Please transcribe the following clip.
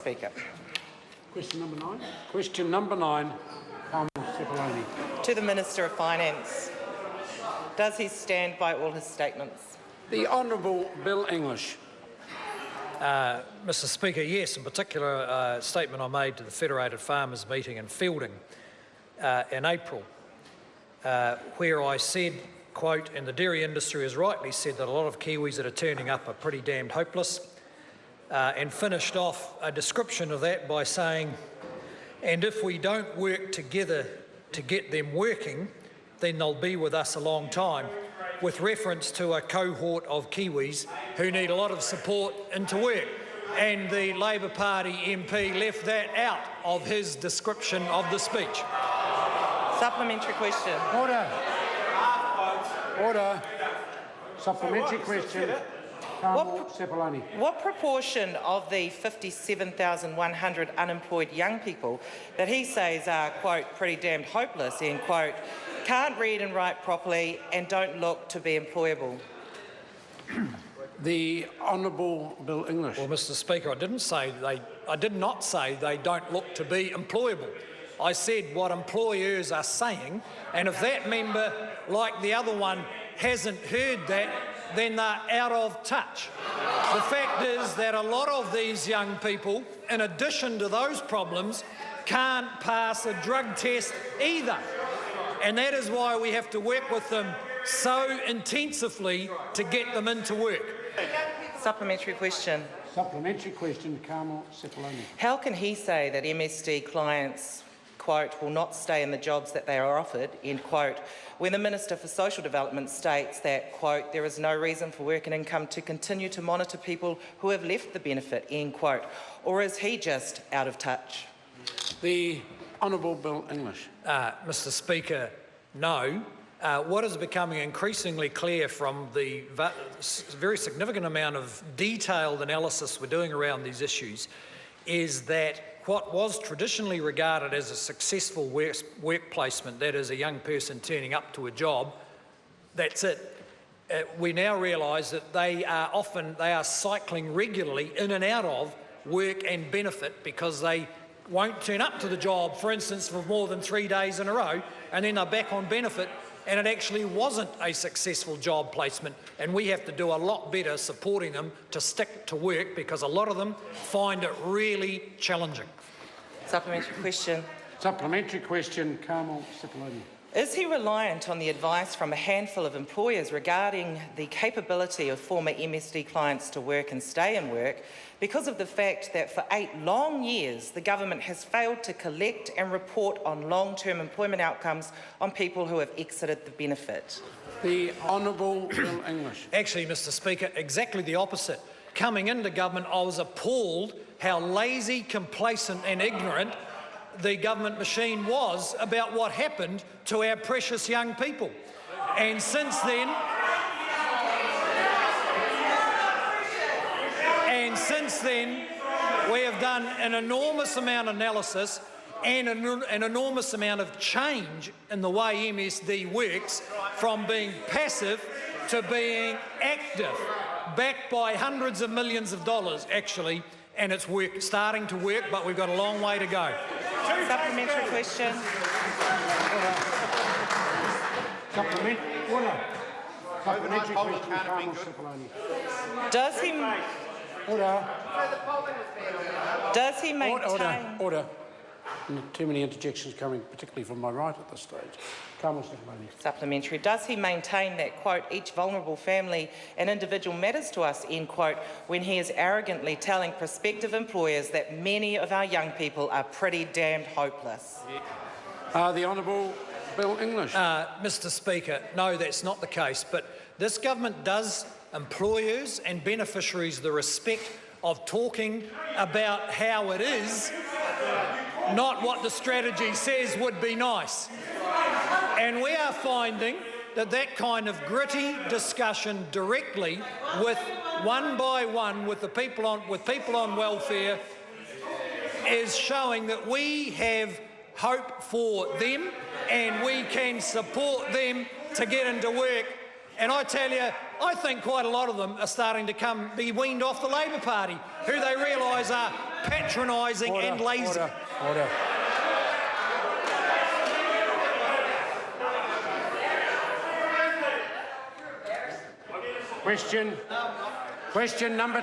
Speaker. Question number 9. Question number 9, Carmel Sepuloni. To the Minister of Finance. Does he stand by all his statements? The Honourable Bill English. Mr Speaker, yes, in particular a statement I made to the Federated Farmers meeting in Fielding in April, where I said, quote, and the dairy industry has rightly said that a lot of Kiwis that are turning up are pretty damned hopeless, and finished off a description of that by saying, and if we don't work together to get them working, then they'll be with us a long time, with reference to a cohort of Kiwis who need a lot of support into work. And the Labor Party MP left that out of his description of the speech. Supplementary question. Order. Order. Supplementary question. Carmel Sepuloni. What proportion of the 57,100 unemployed young people that he says are, quote, pretty damned hopeless, end quote, can't read and write properly and don't look to be employable? The Honourable Bill English. Well, Mr Speaker, I did not say they don't look to be employable. I said what employers are saying, and if that member, like the other one, hasn't heard that, then they're out of touch. The fact is that a lot of these young people, in addition to those problems, can't pass a drug test either. And that is why we have to work with them so intensively to get them into work. Supplementary question. Supplementary question, Carmel Sepuloni. How can he say that MSD clients, quote, will not stay in the jobs that they are offered, end quote, when the Minister for Social Development states that, quote, there is no reason for Work and Income to continue to monitor people who have left the benefit, end quote, or is he just out of touch? The Honourable Bill English. Mr Speaker, no. What is becoming increasingly clear from the very significant amount of detailed analysis we're doing around these issues is that what was traditionally regarded as a successful work placement, that is a young person turning up to a job, that's it. We now realise that they are cycling regularly in and out of work and benefit because they won't turn up to the job, for instance, for more than 3 days in a row, and then they're back on benefit, and it actually wasn't a successful job placement, and we have to do a lot better supporting them to stick to work because a lot of them find it really challenging. Supplementary question. Supplementary question, Carmel Sepuloni. Is he reliant on the advice from a handful of employers regarding the capability of former MSD clients to work and stay in work because of the fact that for 8 long years the government has failed to collect and report on long-term employment outcomes on people who have exited the benefit? The Honourable Bill English. Actually, Mr Speaker, exactly the opposite. Coming into government, I was appalled how lazy, complacent and ignorant the government machine was about what happened to our precious young people. And since then, we have done an enormous amount of analysis and an enormous amount of change in the way MSD works, from being passive to being active, backed by hundreds of millions of dollars, actually, and it's starting to work, but we've got a long way to go. Supplementary question. Supplementary question, Carmel Sepuloni. Does he maintain... Order. Too many interjections coming, particularly from my right at this stage. Carmel Sepuloni. Supplementary. Does he maintain that, quote, each vulnerable family and individual matters to us, end quote, when he is arrogantly telling prospective employers that many of our young people are pretty damned hopeless? The Honourable Bill English. Mr Speaker, no, that's not the case, but this government does employers and beneficiaries the respect of talking about how it is, not what the strategy says would be nice. And we are finding that that kind of gritty discussion directly with one by one with people on welfare is showing that we have hope for them and we can support them to get into work. And I tell you, I think quite a lot of them are starting to be weaned off the Labor Party, who they realise are patronising and lazy. Order. Question number